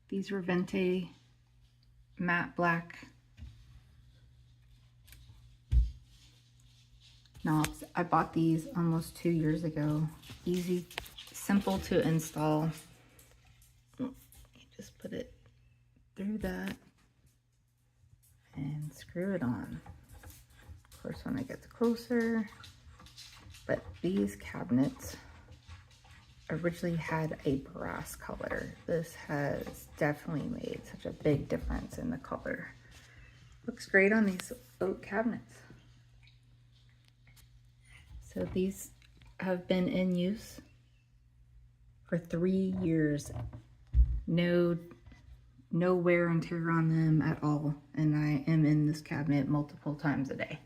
These Ravinte matte black knobs. I bought these almost 2 years ago. Easy, simple to install. You just put it through that and screw it on. Of course, when it gets closer, but these cabinets originally had a brass color. This has definitely made such a big difference in the color. Looks great on these oak cabinets. So these have been in use for 3 years. No wear and tear on them at all. And I am in this cabinet multiple times a day.